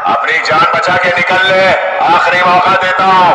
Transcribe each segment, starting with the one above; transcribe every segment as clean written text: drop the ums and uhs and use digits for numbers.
अपनी जान बचा के निकल ले, आखिरी मौका देता हूँ।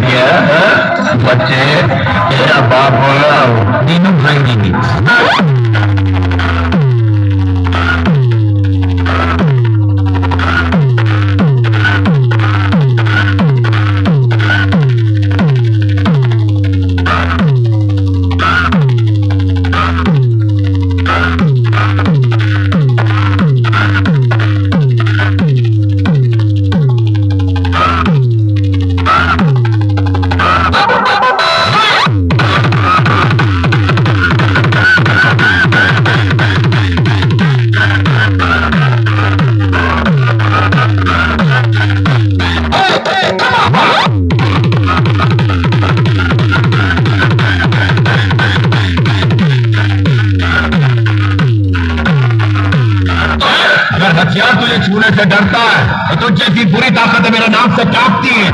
क्या बच्चे, तेरा बाप बोल रहा हूँ, तीनों भाई हथियार तुझे छूने से डरता है तो तुझ जैसी बुरी ताकत मेरा नाम से कांपती है।